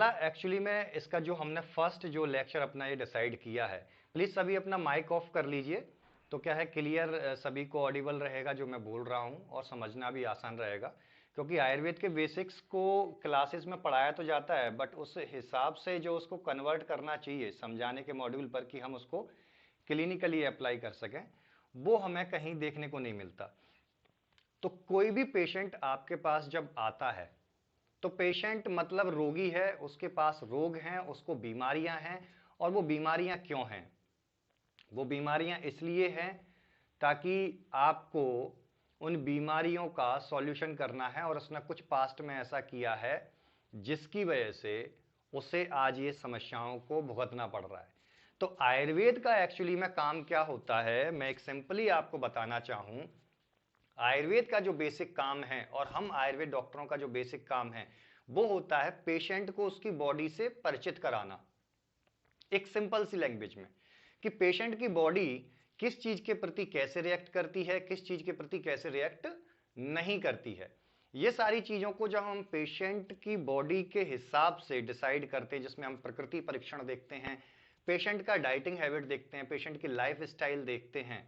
हमारा एक्चुअली में इसका जो हमने फर्स्ट जो लेक्चर अपना ये डिसाइड किया है, प्लीज सभी अपना माइक ऑफ कर लीजिए, तो क्या है क्लियर सभी को ऑडिबल रहेगा जो मैं बोल रहा हूँ और समझना भी आसान रहेगा। क्योंकि आयुर्वेद के बेसिक्स को क्लासेस में पढ़ाया तो जाता है, बट उस हिसाब से जो उसको कन्वर्ट करना चाहिए समझाने के मॉड्यूल पर कि हम उसको क्लिनिकली अप्लाई कर सकें, वो हमें कहीं देखने को नहीं मिलता। तो कोई भी पेशेंट आपके पास जब आता है, तो पेशेंट मतलब रोगी है, उसके पास रोग हैं, उसको बीमारियां हैं। और वो बीमारियां क्यों हैं? वो बीमारियां इसलिए हैं ताकि आपको उन बीमारियों का सॉल्यूशन करना है, और उसने कुछ पास्ट में ऐसा किया है जिसकी वजह से उसे आज ये समस्याओं को भुगतना पड़ रहा है। तो आयुर्वेद का एक्चुअली में काम क्या होता है, मैं एक सिंपली आपको बताना चाहूं। आयुर्वेद का जो बेसिक काम है, और हम आयुर्वेद डॉक्टरों का जो बेसिक काम है, वो होता है पेशेंट को उसकी बॉडी से परिचित कराना, एक सिंपल सी लैंग्वेज में, कि पेशेंट की बॉडी किस चीज के प्रति कैसे रिएक्ट करती है, किस चीज के प्रति कैसे रिएक्ट नहीं करती है। ये सारी चीजों को जब हम पेशेंट की बॉडी के हिसाब से डिसाइड करते हैं, जिसमें हम प्रकृति परीक्षण देखते हैं, पेशेंट का डाइटिंग हैबिट देखते हैं, पेशेंट की लाइफ स्टाइल देखते हैं,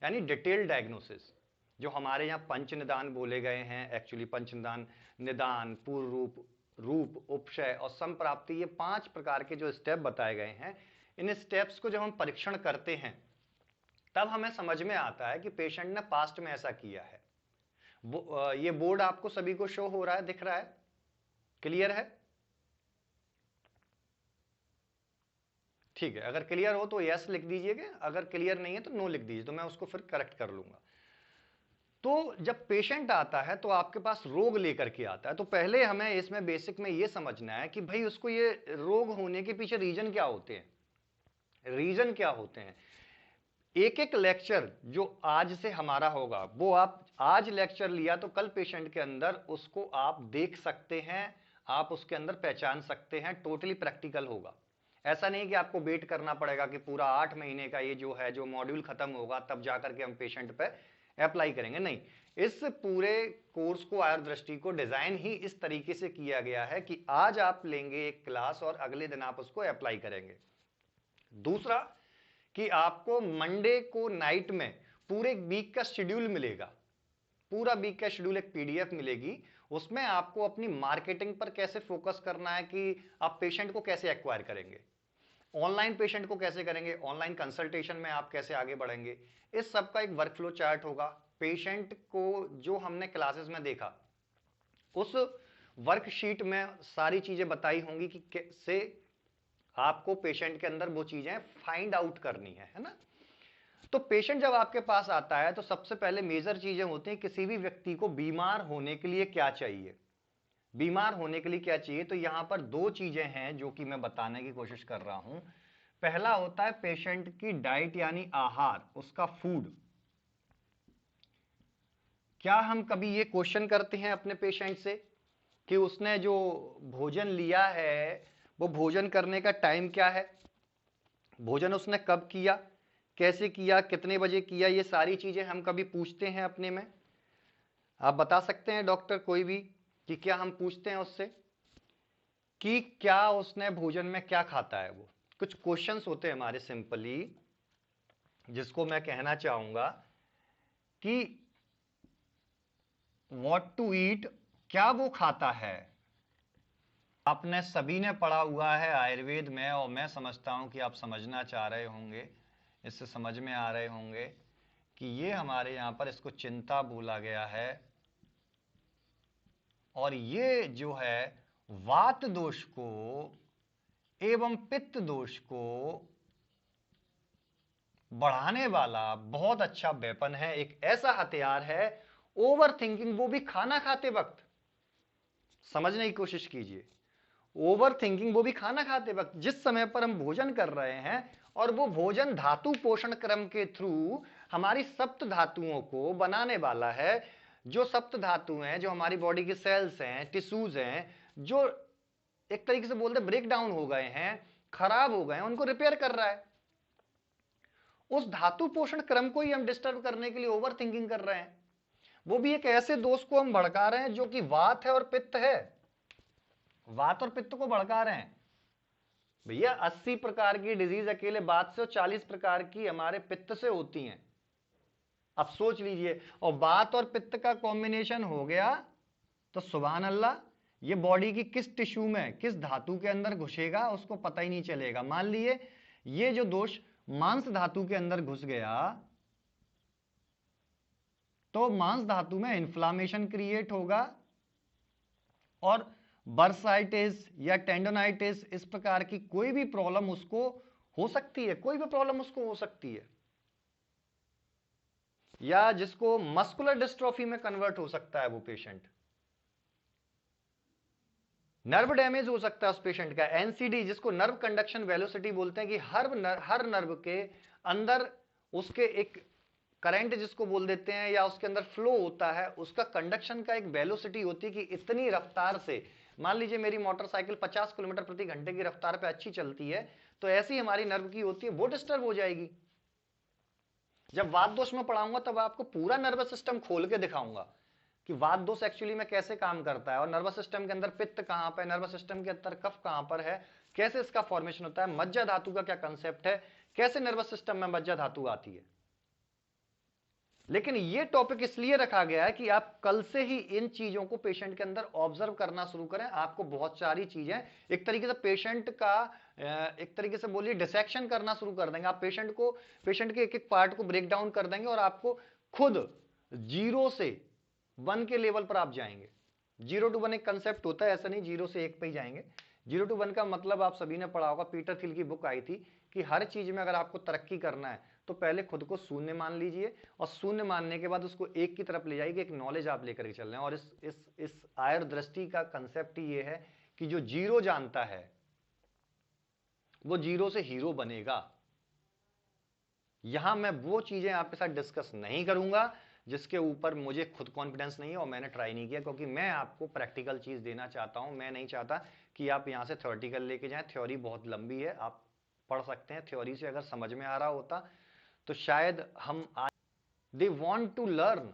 यानी डिटेल डायग्नोसिस, जो हमारे यहाँ पंच निदान बोले गए हैं, एक्चुअली पंच निदान, निदान, पूर्व रूप, रूप, उपशय और संप्राप्ति, ये 5 प्रकार के जो स्टेप बताए गए हैं, इन स्टेप्स को जब हम परीक्षण करते हैं तब हमें समझ में आता है कि पेशेंट ने पास्ट में ऐसा किया है। ये बोर्ड आपको सभी को शो हो रहा है, दिख रहा है, क्लियर है? ठीक है, अगर क्लियर हो तो यस लिख दीजिएगा, अगर क्लियर नहीं है तो नो लिख दीजिए, तो मैं उसको फिर करेक्ट कर लूंगा। तो जब पेशेंट आता है तो आपके पास रोग लेकर के आता है, तो पहले हमें इसमें बेसिक में ये समझना है कि भाई उसको ये रोग होने के पीछे रीजन क्या होते हैं, रीजन क्या होते हैं। एक एक लेक्चर जो आज से हमारा होगा, वो आप आज लेक्चर लिया तो कल पेशेंट के अंदर उसको आप देख सकते हैं, आप उसके अंदर पहचान सकते हैं, टोटली प्रैक्टिकल होगा। ऐसा नहीं कि आपको वेट करना पड़ेगा कि पूरा 8 महीने का ये जो है जो मॉड्यूल खत्म होगा तब जाकर के हम पेशेंट पे अप्लाई करेंगे, नहीं। इस पूरे कोर्स को, आयुर्वेद दृष्टि को डिजाइन ही इस तरीके से किया गया है कि आज आप लेंगे एक क्लास और अगले दिन आप उसको अप्लाई करेंगे। दूसरा कि आपको मंडे को नाइट में पूरे वीक का शेड्यूल मिलेगा, पूरा वीक का शेड्यूल एक पीडीएफ मिलेगी, उसमें आपको अपनी मार्केटिंग पर कैसे फोकस करना है, कि आप पेशेंट को कैसे एक्वायर करेंगे, ऑनलाइन पेशेंट को कैसे करेंगे, ऑनलाइन कंसल्टेशन में आप कैसे आगे बढ़ेंगे, इस सब का एक वर्कफ्लो चार्ट होगा। पेशेंट को जो हमने क्लासेस में देखा उस वर्कशीट में सारी चीजें बताई होंगी कि कैसे आपको पेशेंट के अंदर वो चीजें फाइंड आउट करनी है ना। तो पेशेंट जब आपके पास आता है तो सबसे पहले मेजर चीजें होती हैं, किसी भी व्यक्ति को बीमार होने के लिए क्या चाहिए, बीमार होने के लिए क्या चाहिए। तो यहां पर 2 चीजें हैं जो कि मैं बताने की कोशिश कर रहा हूं। पहला होता है पेशेंट की डाइट, यानी आहार, उसका फूड। क्या हम कभी ये क्वेश्चन करते हैं अपने पेशेंट से कि उसने जो भोजन लिया है वो भोजन करने का टाइम क्या है, भोजन उसने कब किया, कैसे किया, कितने बजे किया, ये सारी चीजें हम कभी पूछते हैं अपने में? आप बता सकते हैं डॉक्टर कोई भी कि क्या हम पूछते हैं उससे कि क्या उसने भोजन में क्या खाता है? वो कुछ क्वेश्चंस होते हैं हमारे सिंपली, जिसको मैं कहना चाहूंगा कि व्हाट टू ईट, क्या वो खाता है। आपने सभी ने पढ़ा हुआ है आयुर्वेद में, और मैं समझता हूं कि आप समझना चाह रहे होंगे, इससे समझ में आ रहे होंगे कि ये हमारे यहां पर इसको चिंता बोला गया है, और ये जो है वात दोष को एवं पित्त दोष को बढ़ाने वाला बहुत अच्छा वेपन है, एक ऐसा हथियार है। ओवर थिंकिंग, वो भी खाना खाते वक्त, समझने की कोशिश कीजिए। ओवर थिंकिंग वो भी खाना खाते वक्त, जिस समय पर हम भोजन कर रहे हैं, और वो भोजन धातु पोषण क्रम के थ्रू हमारी सप्त धातुओं को बनाने वाला है। जो सप्त धातु हैं, जो हमारी बॉडी के सेल्स हैं, टिश्यूज हैं, जो एक तरीके से बोलते ब्रेक डाउन हो गए हैं, खराब हो गए हैं, उनको रिपेयर कर रहा है। उस धातु पोषण क्रम को ही हम डिस्टर्ब करने के लिए ओवर थिंकिंग कर रहे हैं। वो भी एक ऐसे दोष को हम भड़का रहे हैं जो कि वात है और पित्त है। वात और पित्त को भड़का रहे हैं। भैया 80 प्रकार की डिजीज अकेले वात से और 40 प्रकार की हमारे पित्त से होती हैं। अब सोच लीजिए, और वात और पित्त का कॉम्बिनेशन हो गया तो सुभान अल्लाह, ये बॉडी की किस टिश्यू में किस धातु के अंदर घुसेगा उसको पता ही नहीं चलेगा। मान लीजिए ये जो दोष मांस धातु के अंदर घुस गया तो मांस धातु में इंफ्लामेशन क्रिएट होगा और बर्साइटिस या टेंडोनाइटिस इस प्रकार की कोई भी प्रॉब्लम उसको हो सकती है, कोई भी प्रॉब्लम उसको हो सकती है। या जिसको मस्कुलर डिस्ट्रोफी में कन्वर्ट हो सकता है वो पेशेंट, नर्व डैमेज हो सकता है उस पेशेंट का। एनसीडी जिसको नर्व कंडक्शन वेलोसिटी बोलते हैं कि हर नर्व के अंदर उसके एक करंट जिसको बोल देते हैं या उसके अंदर फ्लो होता है, उसका कंडक्शन का एक वेलोसिटी होती है कि इतनी रफ्तार से, मान लीजिए मेरी मोटरसाइकिल 50 किलोमीटर प्रति घंटे की रफ्तार पे अच्छी चलती है, तो ऐसी हमारी नर्व की होती है, वो डिस्टर्ब हो जाएगी। जब वात दोष में पढ़ाऊंगा तब आपको पूरा नर्वस सिस्टम खोल के दिखाऊंगा कि वात दोष एक्चुअली में कैसे काम करता है, और नर्वस सिस्टम के अंदर पित्त कहां पर, नर्वस सिस्टम के अंदर कफ कहां पर है, कैसे इसका फॉर्मेशन होता है, मज्जा धातु का क्या कंसेप्ट है, कैसे नर्वस सिस्टम में मज्जा धातु आती है। लेकिन ये टॉपिक इसलिए रखा गया है कि आप कल से ही इन चीजों को पेशेंट के अंदर ऑब्जर्व करना शुरू करें। आपको बहुत सारी चीजें एक तरीके से पेशेंट का एक तरीके से बोलिए डिसेक्शन करना शुरू कर देंगे। आप पेशेंट के एक एक पार्ट को ब्रेक डाउन कर देंगे और आपको खुद 0 से 1 के लेवल पर आप जाएंगे। 0 to 1 एक कंसेप्ट होता है, ऐसा नहीं 0 से 1 पे ही जाएंगे। 0 to 1 का मतलब आप सभी ने पढ़ा होगा, पीटर थिल की बुक आई थी कि हर चीज में अगर आपको तरक्की करना है तो पहले खुद को शून्य मान लीजिए, और शून्य मानने के बाद उसको 1 की तरफ ले जाइए, एक नॉलेज आप लेकर के चल रहे हैं। और इस आयर दृष्टि का कंसेप्ट ये है कि जो 0 जानता है वो 0 से हीरो बनेगा। यहां मैं वो चीजें आपके साथ डिस्कस नहीं करूंगा जिसके ऊपर मुझे खुद कॉन्फिडेंस नहीं है और मैंने ट्राई नहीं किया, क्योंकि मैं आपको प्रैक्टिकल चीज देना चाहता हूं। मैं नहीं चाहता कि आप यहां से थ्योरेटिकल लेके जाएं। थ्योरी बहुत लंबी है, आप पढ़ सकते हैं, थ्योरी से अगर समझ में आ रहा होता तो शायद हम दे वांट टू लर्न।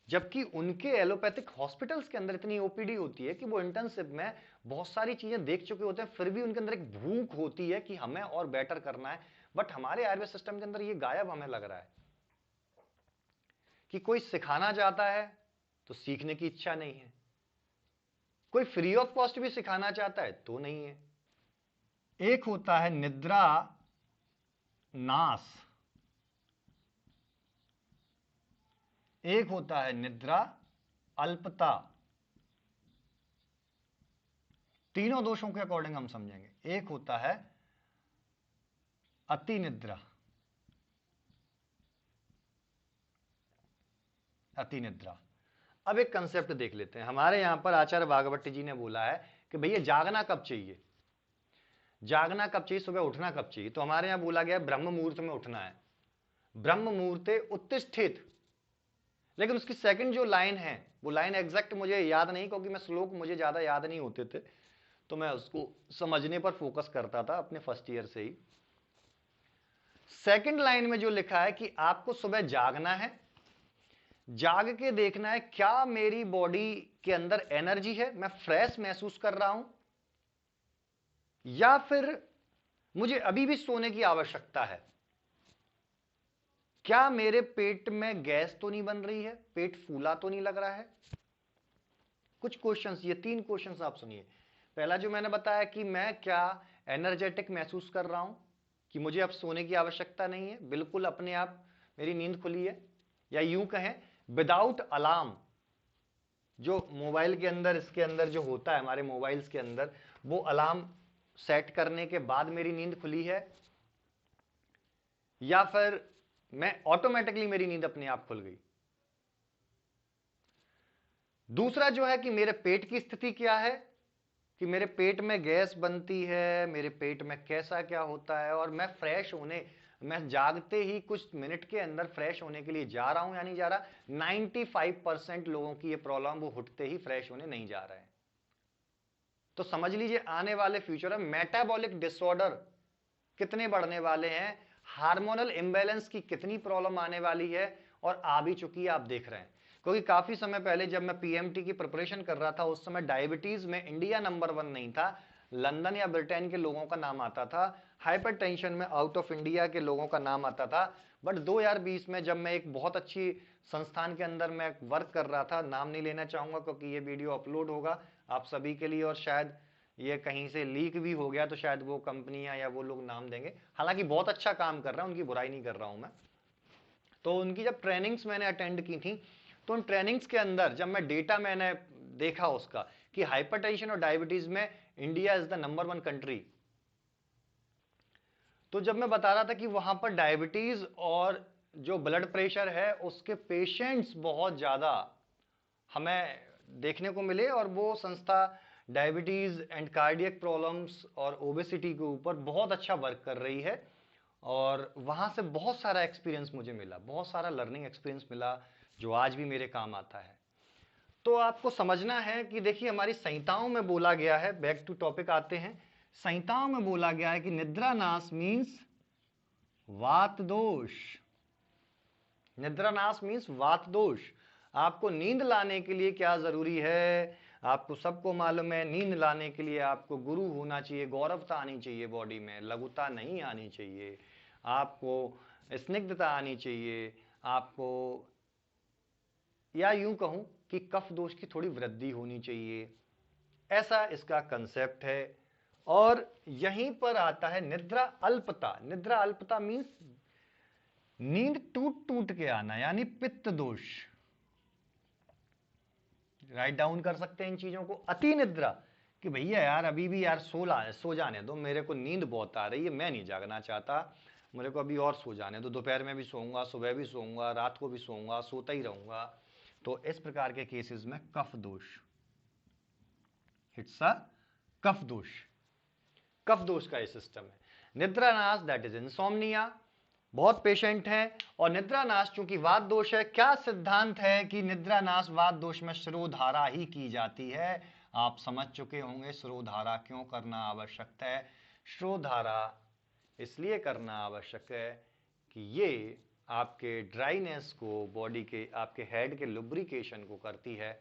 जबकि उनके एलोपैथिक हॉस्पिटल्स के अंदर इतनी ओपीडी होती है कि वो इंटर्नशिप में बहुत सारी चीजें देख चुके होते हैं, फिर भी उनके अंदर एक भूख होती है कि हमें और बेटर करना है। बट हमारे आयुर्वेद सिस्टम के अंदर ये गायब हमें लग रहा है कि कोई सिखाना चाहता है तो सीखने की इच्छा नहीं है, कोई फ्री ऑफ कॉस्ट भी सिखाना चाहता है तो नहीं है। एक होता है निद्रा नाश, एक होता है निद्रा अल्पता। तीनों दोषों के अकॉर्डिंग हम समझेंगे। एक होता है अति निद्रा, अति निद्रा। अब एक कंसेप्ट देख लेते हैं। हमारे यहां पर आचार्य भागवत जी ने बोला है कि भैया जागना कब चाहिए, जागना कब चाहिए, सुबह उठना कब चाहिए। तो हमारे यहां बोला गया ब्रह्म मुहूर्त में उठना है, ब्रह्म मुहूर्ते उत्तिष्ठित। लेकिन उसकी सेकंड जो लाइन है वो लाइन एग्जैक्ट मुझे याद नहीं, क्योंकि मैं श्लोक मुझे ज्यादा याद नहीं होते थे, तो मैं उसको समझने पर फोकस करता था अपने फर्स्ट ईयर से ही। सेकंड लाइन में जो लिखा है कि आपको सुबह जागना है, जाग के देखना है क्या मेरी बॉडी के अंदर एनर्जी है, मैं फ्रेश महसूस कर रहा हूं, या फिर मुझे अभी भी सोने की आवश्यकता है, क्या मेरे पेट में गैस तो नहीं बन रही है, पेट फूला तो नहीं लग रहा है। कुछ क्वेश्चंस, ये 3 क्वेश्चंस आप सुनिए। पहला जो मैंने बताया कि मैं क्या एनर्जेटिक महसूस कर रहा हूं, कि मुझे अब सोने की आवश्यकता नहीं है, बिल्कुल अपने आप मेरी नींद खुली है। या यूं कहें विदाउट अलार्म, जो मोबाइल के अंदर इसके अंदर जो होता है हमारे मोबाइल्स के अंदर, वो अलार्म सेट करने के बाद मेरी नींद खुली है, या फिर मैं ऑटोमेटिकली मेरी नींद अपने आप खुल गई। दूसरा जो है कि मेरे पेट की स्थिति क्या है, कि मेरे पेट में गैस बनती है, मेरे पेट में कैसा क्या होता है, और मैं फ्रेश होने, मैं जागते ही कुछ मिनट के अंदर फ्रेश होने के लिए जा रहा हूं या नहीं जा रहा। 95% लोगों की ये प्रॉब्लम, वो उठते ही फ्रेश होने नहीं जा रहे हैं। तो समझ लीजिए आने वाले फ्यूचर में मेटाबॉलिक डिसऑर्डर कितने बढ़ने वाले हैं, हार्मोनल इंबैलेंस की कितनी प्रॉब्लम आने वाली है, और आ भी चुकी है, आप देख रहे हैं। क्योंकि काफी समय पहले जब मैं पीएमटी की प्रिपरेशन कर रहा था उस समय डायबिटीज में इंडिया नंबर 1 नहीं था, लंदन या ब्रिटेन के लोगों का नाम आता था, हाइपरटेंशन में आउट ऑफ इंडिया के लोगों का नाम आता था। बट 2020 में जब मैं एक बहुत अच्छी संस्थान के अंदर मैं वर्क कर रहा था, नाम नहीं लेना चाहूंगा क्योंकि ये वीडियो अपलोड होगा आप सभी के लिए, और शायद ये कहीं से लीक भी हो गया तो शायद वो कंपनियां या वो लोग नाम देंगे, हालांकि बहुत अच्छा काम कर रहा है, उनकी बुराई नहीं कर रहा हूं मैं। तो उनकी जब ट्रेनिंग्स मैंने अटेंड की थी तो उन ट्रेनिंग्स के अंदर जब मैं डेटा मैंने देखा उसका कि हाइपरटेंशन और डायबिटीज में India is the number 1 country, तो जब मैं बता रहा था कि वहां पर डायबिटीज और जो ब्लड प्रेशर है उसके पेशेंट्स बहुत ज्यादा हमें देखने को मिले, और वो संस्था डायबिटीज एंड कार्डियक प्रॉब्लम्स और ओबेसिटी के ऊपर बहुत अच्छा वर्क कर रही है, और वहां से बहुत सारा एक्सपीरियंस मुझे मिला, बहुत सारा लर्निंग एक्सपीरियंस मिला जो आज भी मेरे काम आता है। तो आपको समझना है कि देखिए हमारी संहिताओं में बोला गया है, बैक टू टॉपिक आते हैं, संहिताओं में बोला गया है कि निद्रानाश मीन्स वात दोष, निद्रानाश मीन्स वात दोष। आपको नींद लाने के लिए क्या जरूरी है, आपको सबको मालूम है, नींद लाने के लिए आपको गुरु होना चाहिए, गौरवता आनी चाहिए बॉडी में, लघुता नहीं आनी चाहिए, आपको स्निग्धता आनी चाहिए, आपको या यूं कहूं कि कफ दोष की थोड़ी वृद्धि होनी चाहिए, ऐसा इसका कंसेप्ट है। और यहीं पर आता है निद्रा अल्पता। निद्रा अल्पता मीन्स नींद टूट टूट के आना, यानी पित्त दोष। राइट डाउन कर सकते हैं इन चीजों को। अति निद्रा कि भैया यार अभी भी यार सो जाने दो, मेरे को नींद बहुत आ रही है, मैं नहीं जागना चाहता, मेरे को अभी और सो जाने दो, दोपहर में भी सोऊंगा, सुबह भी सोऊंगा, रात को भी सोऊंगा, सोता ही रहूंगा। तो इस प्रकार के केसेस में कफ दोष, इट्स अ कफ दोष, कफ दोष का ये सिस्टम है। निद्रानाश दैट इज इंसोम्निया, बहुत पेशेंट हैं, और निद्रानाश चूंकि वात दोष है, क्या सिद्धांत है कि निद्रानाश वात दोष में शिरोधारा ही की जाती है। आप समझ चुके होंगे शिरोधारा क्यों करना आवश्यक है। शिरोधारा इसलिए करना आवश्यक है कि ये आपके ड्राइनेस को, बॉडी के आपके हेड के लुब्रिकेशन को करती है।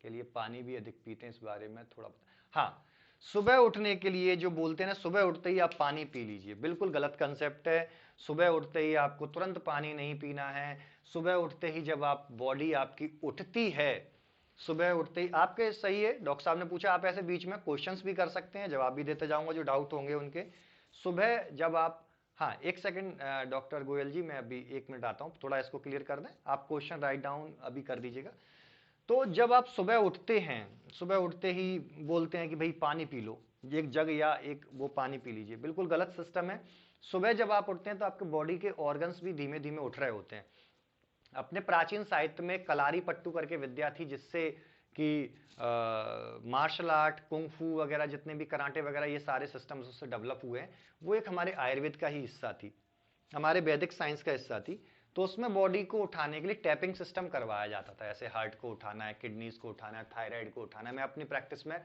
के लिए पानी भी अधिक पीते हैं, इस बारे में थोड़ा हाँ, सुबह उठने के लिए जो बोलते हैं ना, सुबह उठते ही आप पानी पी लीजिए, बिल्कुल गलत कंसेप्ट है। सुबह उठते ही आपको तुरंत पानी नहीं पीना है। सुबह उठते ही जब आप बॉडी आपकी उठती है, सुबह उठते ही आपके, सही है, डॉक्टर साहब ने पूछा, आप ऐसे बीच में क्वेश्चंस भी कर सकते हैं, जवाब भी देते जाऊंगा जो डाउट होंगे उनके। सुबह जब आप, हाँ एक सेकंड डॉक्टर गोयल जी, मैं अभी 1 मिनट आता हूँ, थोड़ा इसको क्लियर कर दें, आप क्वेश्चन राइट डाउन अभी कर दीजिएगा। तो जब आप सुबह उठते हैं, सुबह उठते ही बोलते हैं कि भाई पानी पी लो, एक जग या एक वो पानी पी लीजिए, बिल्कुल गलत सिस्टम है। सुबह जब आप उठते हैं तो आपके बॉडी के ऑर्गन्स भी धीमे धीमे उठ रहे होते हैं। अपने प्राचीन साहित्य में कलारी पट्टू करके विद्या थी, जिससे कि मार्शल आर्ट, कुंग फू वगैरह, जितने भी कराटे वगैरह, ये सारे सिस्टम्स उससे डेवलप हुए हैं। वो एक हमारे आयुर्वेद का ही हिस्सा थी, हमारे वैदिक साइंस का हिस्सा थी। तो उसमें बॉडी को उठाने के लिए टैपिंग सिस्टम करवाया जाता था, ऐसे हार्ट को उठाना है, किडनीज को उठाना है, थायराइड को उठाना है। मैं अपनी प्रैक्टिस में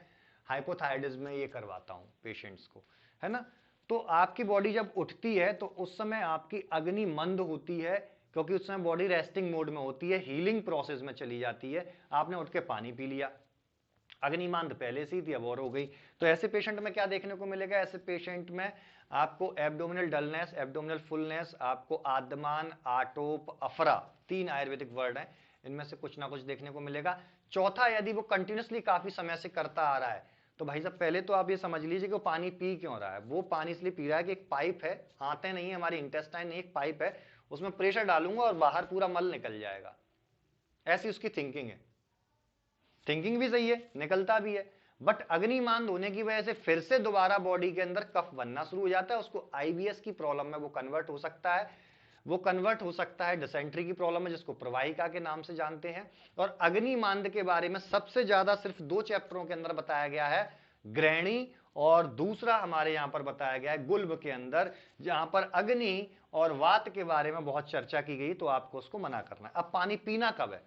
हाइपोथायराइडिज्म में ये करवाता हूँ पेशेंट्स को, है ना। तो आपकी बॉडी जब उठती है तो उस समय आपकी अग्नि मंद होती है, क्योंकि उस समय बॉडी रेस्टिंग मोड में होती है, हीलिंग प्रोसेस में चली जाती है। आपने उठ के पानी पी लिया, अग्निमांद पहले से ही थी, अब और हो गई। तो ऐसे पेशेंट में क्या देखने को मिलेगा, ऐसे पेशेंट में आपको एब्डोमिनल डलनेस, एब्डोमिनल फुलनेस, आपको आदमान, आटोप, अफरा, 3 आयुर्वेदिक वर्ड हैं, इनमें से कुछ ना कुछ देखने को मिलेगा। चौथा, यदि वो कंटिन्यूसली काफी समय से करता आ रहा है, तो भाई साहब पहले तो आप ये समझ लीजिए कि वो पानी पी क्यों रहा है। वो पानी इसलिए पी रहा है कि एक पाइप है, आते नहीं है हमारी इंटेस्टाइन नहीं, एक पाइप है, उसमें प्रेशर डालूंगा और बाहर पूरा मल निकल जाएगा, ऐसी उसकी थिंकिंग है। थिंकिंग भी सही है, निकलता भी है, बट अग्निमांद होने की वजह से फिर से दोबारा बॉडी के अंदर कफ बनना शुरू हो जाता है। उसको आईबीएस की प्रॉब्लम में वो कन्वर्ट हो सकता है, वो कन्वर्ट हो सकता है डिसेंट्री की प्रॉब्लम में, जिसको प्रवाहिका के नाम से जानते हैं। और अग्निमांद के बारे में सबसे ज्यादा सिर्फ 2 चैप्टरों के अंदर बताया गया है, ग्रहणी, और दूसरा हमारे यहां पर बताया गया है गुल्ब के अंदर, जहां पर अग्नि और वात के बारे में बहुत चर्चा की गई। तो आपको उसको मना करना है। अब पानी पीना कब है,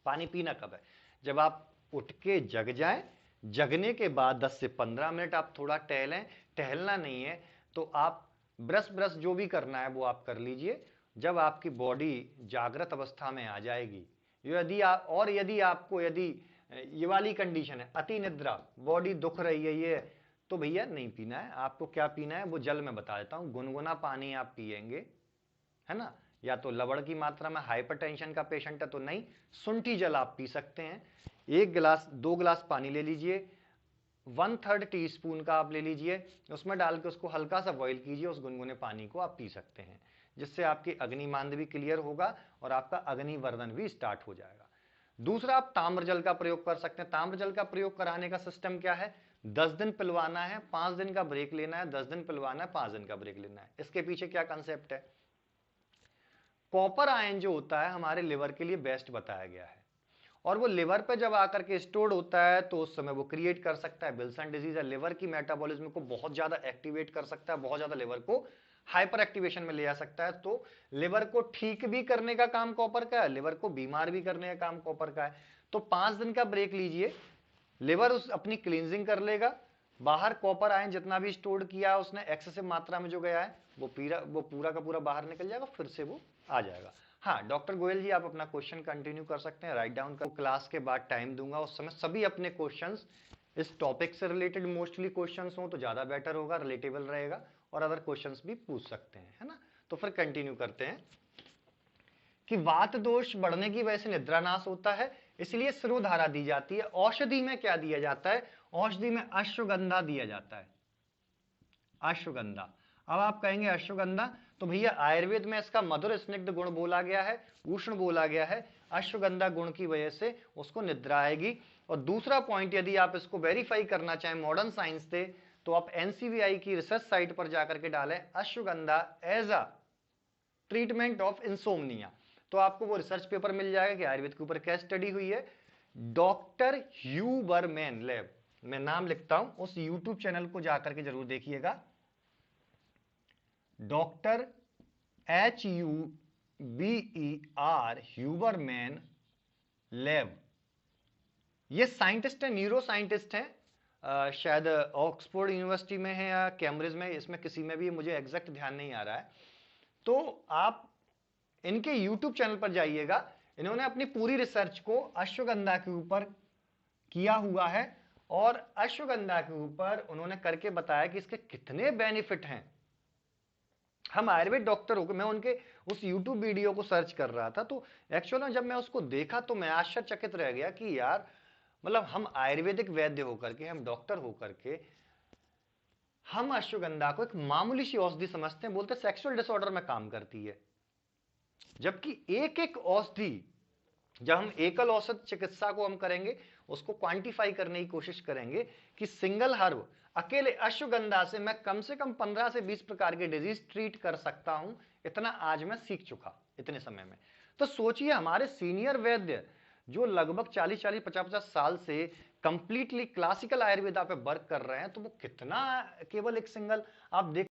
पानी पीना कब है, जब आप उठ के जग जाएं, जगने के बाद 10 से 15 मिनट आप थोड़ा टहलें, टहलना नहीं है तो आप ब्रश ब्रश जो भी करना है वो आप कर लीजिए, जब आपकी बॉडी जागृत अवस्था में आ जाएगी, यदि आपको ये वाली कंडीशन है, अति निद्रा, बॉडी दुख रही है ये, तो भैया नहीं पीना है आपको। क्या पीना है वो जल में बता देता हूं, गुनगुना पानी आप पिएंगे, है ना। या तो लवण की मात्रा में, हाइपरटेंशन का पेशेंट है तो नहीं, शुंठी जल आप पी सकते हैं। 2 गिलास पानी ले लीजिए, 1/3 टीस्पून का आप ले लीजिए, उसमें डाल के उसको हल्का सा बॉईल कीजिए, उस गुनगुने पानी को आप पी सकते हैं, जिससे आपकी अग्निमांद भी क्लियर होगा और आपका अग्निवर्धन भी स्टार्ट हो जाएगा। दूसरा, आप ताम्र जल का प्रयोग कर सकते हैं। ताम्र जल का प्रयोग कराने का सिस्टम क्या है, 10 दिन पिलवाना है, 5 दिन का ब्रेक लेना है, 10 दिन पिलवाना है, 5 दिन का ब्रेक लेना है। इसके पीछे क्या कंसेप्ट है, कॉपर आयन जो होता है हमारे लिवर के लिए बेस्ट बताया गया है, और वो लिवर पे जब आकर के स्टोर्ड होता है तो उस समय वो क्रिएट कर सकता है विल्सन डिजीज है, लिवर की मेटाबॉलिज्म को बहुत ज्यादा एक्टिवेट कर सकता है, बहुत ज्यादा लिवर को हाइपर एक्टिवेशन में ले जा सकता है। तो लिवर को ठीक भी करने का काम कॉपर का है, लिवर को बीमार भी करने का काम कॉपर का है। तो 5 दिन का ब्रेक लीजिए, लिवर उस अपनी क्लींजिंग कर लेगा, बाहर कॉपर आयन जितना भी स्टोर्ड किया है उसने एक्सेसिव मात्रा में जो गया है वो पूरा का पूरा बाहर निकल जाएगा, फिर से वो आ जाएगा। हाँ डॉक्टर गोयल जी, आप अपना क्वेश्चन कंटिन्यू कर सकते हैं, राइट डाउन कर, क्लास के बाद टाइम दूंगा, उस समय सभी अपने क्वेश्चंस इस टॉपिक से रिलेटेड मोस्टली क्वेश्चंस हो तो ज्यादा बेटर होगा, रिलेटेबल रहेगा, और अदर क्वेश्चंस भी पूछ सकते हैं, है ना। तो फिर कंटिन्यू करते हैं कि वात दोष बढ़ने की वजह से निद्रानाश होता है, इसलिए सिरोधारा दी जाती है। औषधि में क्या दिया जाता है, औषधि में अश्वगंधा दिया जाता है, अश्वगंधा। अब आप कहेंगे अश्वगंधा, तो भैया आयुर्वेद में इसका मधुर स्निग्ध गुण बोला गया है, उष्ण बोला गया है, अश्वगंधा गुण की वजह से उसको निद्रा आएगी। और दूसरा पॉइंट, यदि आप इसको वेरीफाई करना चाहें मॉडर्न साइंस से, तो आप एनसीवीआई की रिसर्च साइट पर जाकर के डालें ashwagandha as a treatment of insomnia, तो आपको वो रिसर्च पेपर मिल जाएगा कि आयुर्वेद के ऊपर क्या स्टडी हुई है। डॉक्टर ह्यूबरमैन लैब, मैं नाम लिखता हूं, उस यूट्यूब चैनल को जाकर के जरूर देखिएगा, डॉक्टर HUBER ह्यूबरमैन लैब। ये साइंटिस्ट है, न्यूरो साइंटिस्ट है, शायद ऑक्सफोर्ड यूनिवर्सिटी में है या कैम्ब्रिज में, इसमें किसी में भी, मुझे एग्जैक्ट ध्यान नहीं आ रहा है। तो आप इनके यूट्यूब चैनल पर जाइएगा, इन्होंने अपनी पूरी रिसर्च को अश्वगंधा के ऊपर किया हुआ है, और अश्वगंधा के ऊपर उन्होंने करके बताया कि इसके कितने बेनिफिट हैं। हम आयुर्वेद डॉक्टर होकर, मैं उनके उस यूट्यूब वीडियो को सर्च कर रहा था, तो एक्चुअल में जब मैं उसको देखा तो मैं आश्चर्यचकित रह गया कि यार, मतलब हम आयुर्वेदिक वैद्य होकर के, हम डॉक्टर होकर के, हम अश्वगंधा को एक मामूली सी औषधि समझते हैं, बोलते सेक्सुअल डिसऑर्डर में काम करती है, जबकि एक एक औषधि, जब हम एकल औषध चिकित्सा को हम करेंगे, उसको क्वांटिफाई करने की कोशिश करेंगे कि सिंगल हर्ब, अकेले अश्वगंधा से मैं कम 15 से 20 प्रकार के डिजीज ट्रीट कर सकता हूं, इतना आज मैं सीख चुका इतने समय में। तो सोचिए हमारे सीनियर वैद्य जो लगभग 40-50 साल से कंप्लीटली क्लासिकल आयुर्वेदा पे वर्क कर रहे हैं, तो वो कितना, केवल एक सिंगल आप देख